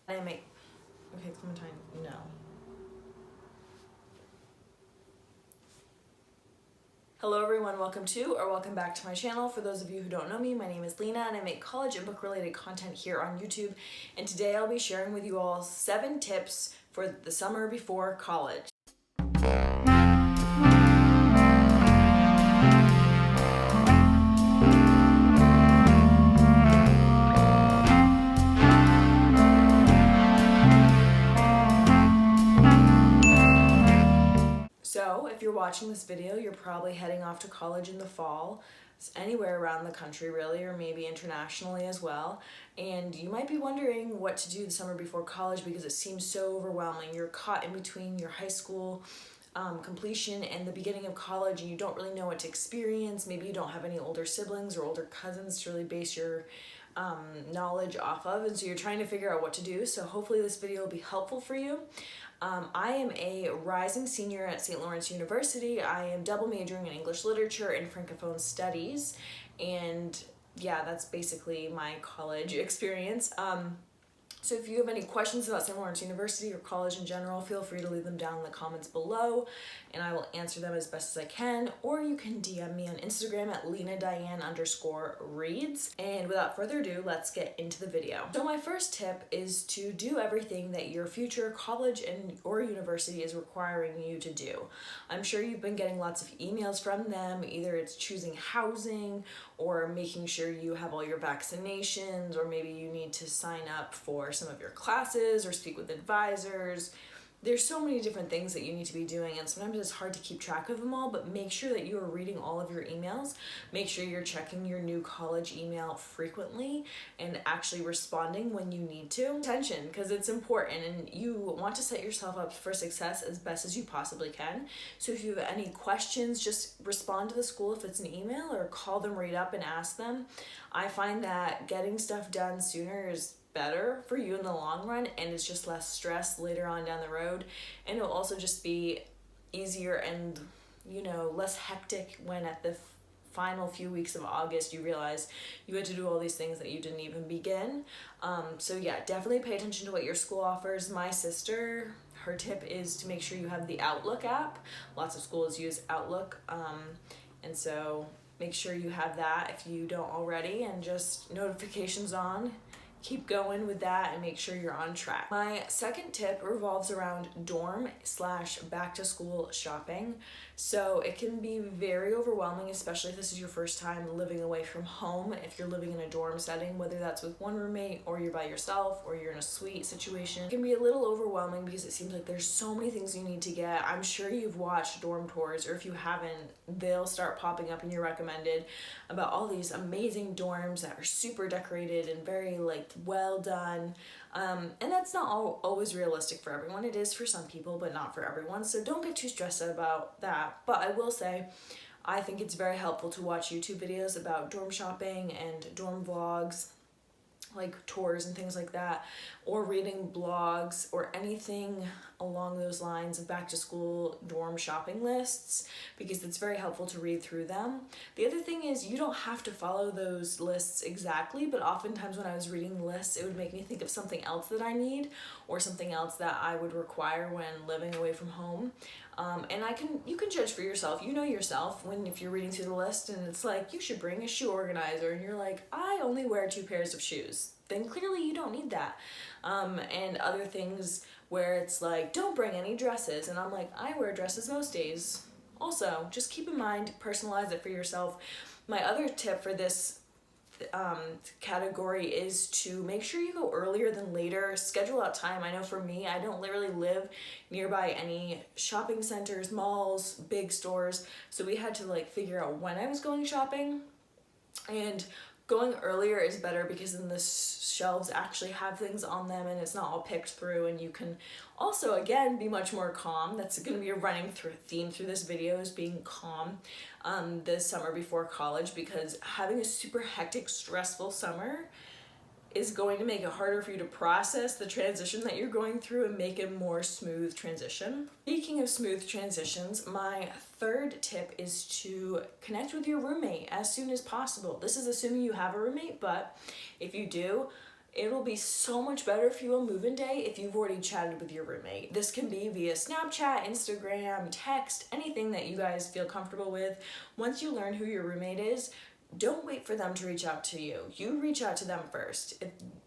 I make, okay, Clementine, no. Hello everyone, welcome back to my channel. For those of you who don't know me, my name is Lena and I make college and book related content here on YouTube. And today I'll be sharing with you all 7 tips for the summer before college. So if you're watching this video, you're probably heading off to college in the fall, anywhere around the country really, or maybe internationally as well. And you might be wondering what to do the summer before college because it seems so overwhelming. You're caught in between your high school completion and the beginning of college, and you don't really know what to experience. Maybe you don't have any older siblings or older cousins to really base your knowledge off of, and so you're trying to figure out what to do. So hopefully this video will be helpful for you. I am a rising senior at St. Lawrence University. I am double majoring in English literature and Francophone studies, and yeah, that's basically my college experience. So if you have any questions about St. Lawrence University or college in general, feel free to leave them down in the comments below and I will answer them as best as I can, or you can DM me on Instagram at lenadiane_reads. And without further ado, let's get into the video. So my first tip is to do everything that your future college or university is requiring you to do. I'm sure you've been getting lots of emails from them, either it's choosing housing or making sure you have all your vaccinations, or maybe you need to sign up for some of your classes or speak with advisors. There's so many different things that you need to be doing, and sometimes it's hard to keep track of them all, but make sure that you are reading all of your emails. Make sure you're checking your new college email frequently and actually responding when you need to. Attention, because it's important and you want to set yourself up for success as best as you possibly can. So if you have any questions, just respond to the school if it's an email, or call them right up and ask them. I find that getting stuff done sooner is better for you in the long run, and it's just less stress later on down the road, and it'll also just be easier and less hectic when at the final few weeks of August you realize you had to do all these things that you didn't even begin. So yeah, definitely pay attention to what your school offers. My sister, her tip is to make sure you have the Outlook app. Lots of schools use Outlook, and so make sure you have that if you don't already, and just notifications on. Keep going with that and make sure you're on track. My second tip revolves around dorm/back to school shopping. So it can be very overwhelming, especially if this is your first time living away from home. If you're living in a dorm setting, whether that's with one roommate or you're by yourself or you're in a suite situation, it can be a little overwhelming because it seems like there's so many things you need to get. I'm sure you've watched dorm tours, or if you haven't, they'll start popping up in your recommended about all these amazing dorms that are super decorated and very well done, and that's not always realistic for everyone. It is for some people, but not for everyone, so don't get too stressed out about that. But I will say, I think it's very helpful to watch YouTube videos about dorm shopping and dorm vlogs, like tours and things like that, or reading blogs or anything along those lines of back to school dorm shopping lists, because it's very helpful to read through them. The other thing is, you don't have to follow those lists exactly, but oftentimes when I was reading the lists, it would make me think of something else that I need or something else that I would require when living away from home. And you can judge for yourself. You know yourself if you're reading through the list and it's like, you should bring a shoe organizer, and you're like, I only wear 2 pairs of shoes. Then clearly you don't need that. And other things where it's like, don't bring any dresses, and I'm like, I wear dresses most days. Also, just keep in mind, personalize it for yourself. My other tip for this category is to make sure you go earlier than later. Schedule out time. I know for me, I don't literally live nearby any shopping centers, malls, big stores, so we had to figure out when I was going shopping, and going earlier is better because then the shelves actually have things on them and it's not all picked through, and you can also, again, be much more calm. That's going to be a running theme through this video, is being calm this summer before college, because having a super hectic, stressful summer is going to make it harder for you to process the transition that you're going through and make a more smooth transition. Speaking of smooth transitions, my third tip is to connect with your roommate as soon as possible. This is assuming you have a roommate, but if you do, It'll be so much better for you on move-in day if you've already chatted with your roommate. This can be via Snapchat, Instagram, text, anything that you guys feel comfortable with. Once you learn who your roommate is, don't wait for them to reach out to you. You reach out to them first.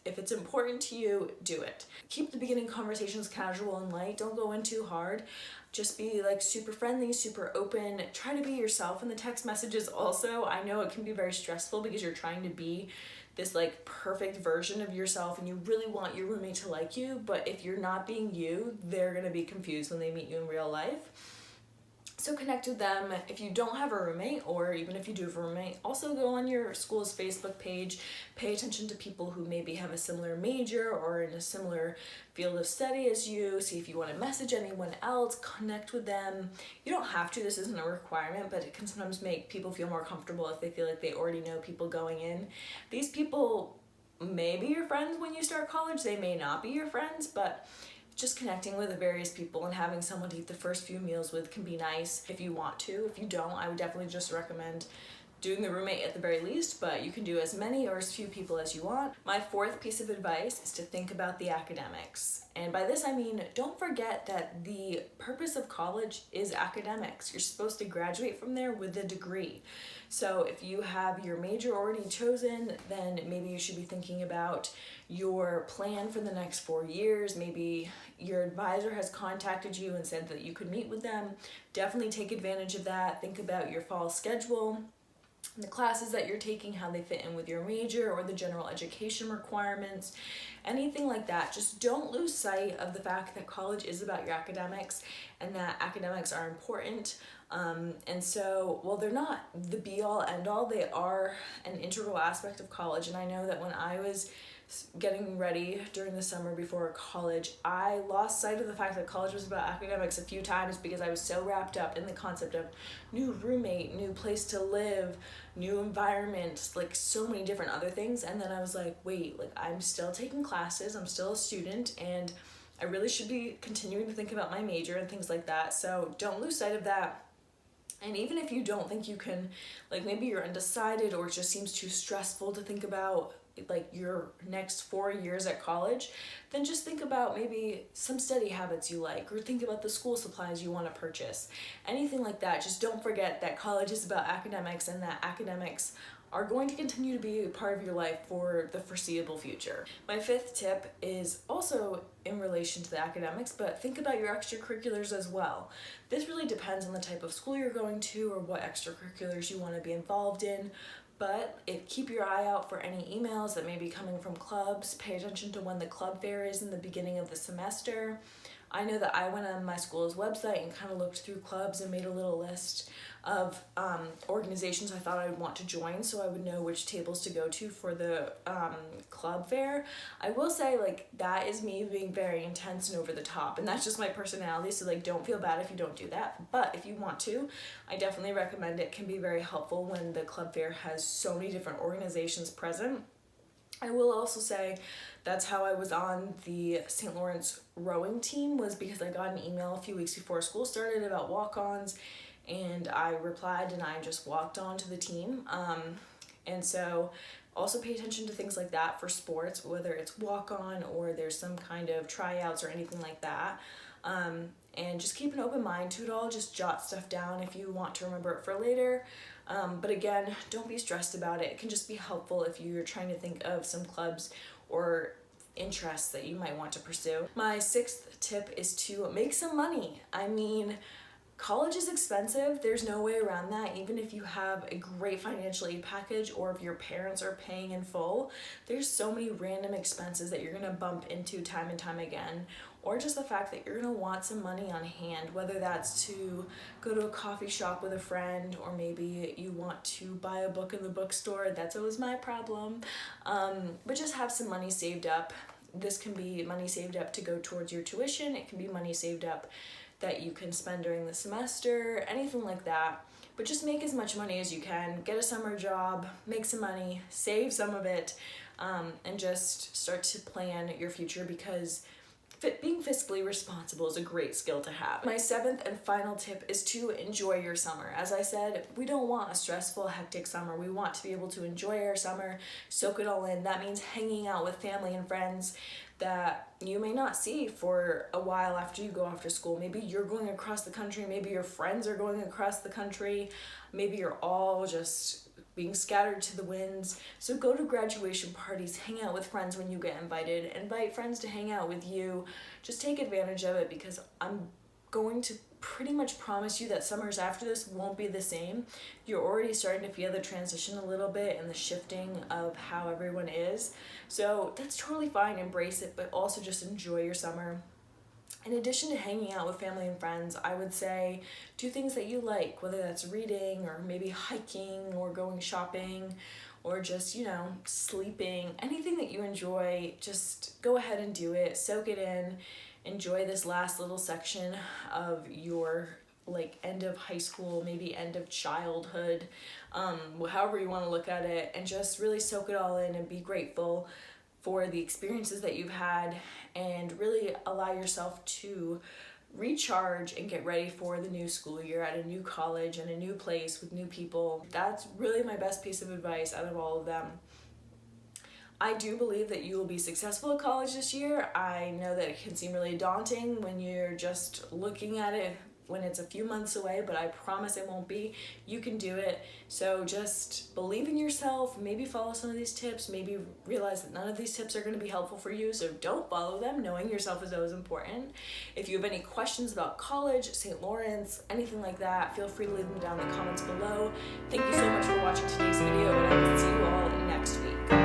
If it's important to you, do it. Keep the beginning conversations casual and light. Don't go in too hard. Just be like super friendly, super open. Try to be yourself in the text messages also. I know it can be very stressful because you're trying to be this like perfect version of yourself and you really want your roommate to like you, but if you're not being you, they're gonna be confused when they meet you in real life. So connect with them. If you don't have a roommate, or even if you do have a roommate, also go on your school's Facebook page, pay attention to people who maybe have a similar major or in a similar field of study as you, see if you want to message anyone else, connect with them. You don't have to, this isn't a requirement, but it can sometimes make people feel more comfortable if they feel like they already know people going in. These people may be your friends when you start college, they may not be your friends, but just connecting with the various people and having someone to eat the first few meals with can be nice if you want to. If you don't, I would definitely just recommend doing the roommate at the very least, but you can do as many or as few people as you want. My fourth piece of advice is to think about the academics. And by this I mean, don't forget that the purpose of college is academics. You're supposed to graduate from there with a degree. So if you have your major already chosen, then maybe you should be thinking about your plan for the next 4 years. Maybe your advisor has contacted you and said that you could meet with them. Definitely take advantage of that. Think about your fall schedule, the classes that you're taking, how they fit in with your major or the general education requirements, anything like that. Just don't lose sight of the fact that college is about your academics and that academics are important. And so, well, they're not the be-all, end-all. They are an integral aspect of college. And I know that when I was getting ready during the summer before college, I lost sight of the fact that college was about academics a few times because I was so wrapped up in the concept of new roommate, new place to live, new environment, like so many different other things. And then I was like, wait, like I'm still taking classes, I'm still a student, and I really should be continuing to think about my major and things like that. So don't lose sight of that. And even if you don't think you can, like maybe you're undecided or it just seems too stressful to think about like your next 4 years at college, then just think about maybe some study habits you like, or think about the school supplies you want to purchase, anything like that. Just don't forget that college is about academics and that academics are going to continue to be a part of your life for the foreseeable future. My fifth tip is also in relation to the academics, but think about your extracurriculars as well. This really depends on the type of school you're going to or what extracurriculars you want to be involved in. But keep your eye out for any emails that may be coming from clubs. Pay attention to when the club fair is in the beginning of the semester. I know that I went on my school's website and kind of looked through clubs and made a little list of organizations I thought I'd want to join so I would know which tables to go to for the club fair. I will say, like, that is me being very intense and over the top, and that's just my personality, so like don't feel bad if you don't do that. But if you want to, I definitely recommend it. It can be very helpful when the club fair has so many different organizations present. I will also say that's how I was on the St. Lawrence rowing team, was because I got an email a few weeks before school started about walk-ons, and I replied and I just walked on to the team. And so also pay attention to things like that for sports, whether it's walk-on or there's some kind of tryouts or anything like that. And just keep an open mind to it all. Just jot stuff down if you want to remember it for later. But again, don't be stressed about it. It can just be helpful if you're trying to think of some clubs or interests that you might want to pursue. My sixth tip is to make some money. I mean, college is expensive. There's no way around that. Even if you have a great financial aid package or if your parents are paying in full, there's so many random expenses that you're gonna bump into time and time again. Or just the fact that you're gonna want some money on hand, whether that's to go to a coffee shop with a friend, or maybe you want to buy a book in the bookstore. That's always my problem. But just have some money saved up. This can be money saved up to go towards your tuition. It can be money saved up that you can spend during the semester, anything like that. But just make as much money as you can. Get a summer job, make some money, save some of it, and just start to plan your future, because being fiscally responsible is a great skill to have. My 7th and final tip is to enjoy your summer. As I said, we don't want a stressful, hectic summer. We want to be able to enjoy our summer, soak it all in. That means hanging out with family and friends that you may not see for a while after you go off to school. Maybe you're going across the country, maybe your friends are going across the country, maybe you're all just being scattered to the winds. So go to graduation parties, hang out with friends when you get invited, invite friends to hang out with you. Just take advantage of it, because I'm going to pretty much promise you that summers after this won't be the same. You're already starting to feel the transition a little bit and the shifting of how everyone is. So that's totally fine, embrace it, but also just enjoy your summer. In addition to hanging out with family and friends, I would say do things that you like, whether that's reading or maybe hiking or going shopping or just, sleeping. Anything that you enjoy, just go ahead and do it. Soak it in. Enjoy this last little section of your end of high school, maybe end of childhood, however you want to look at it, and just really soak it all in and be grateful for the experiences that you've had, and really allow yourself to recharge and get ready for the new school year at a new college and a new place with new people. That's really my best piece of advice out of all of them. I do believe that you will be successful at college this year. I know that it can seem really daunting when you're just looking at it when it's a few months away, but I promise it won't be. You can do it. So just believe in yourself, maybe follow some of these tips, maybe realize that none of these tips are going to be helpful for you, so don't follow them. Knowing yourself is always important. If you have any questions about college, St. Lawrence, anything like that, feel free to leave them down in the comments below. Thank you so much for watching today's video, and I will see you all next week.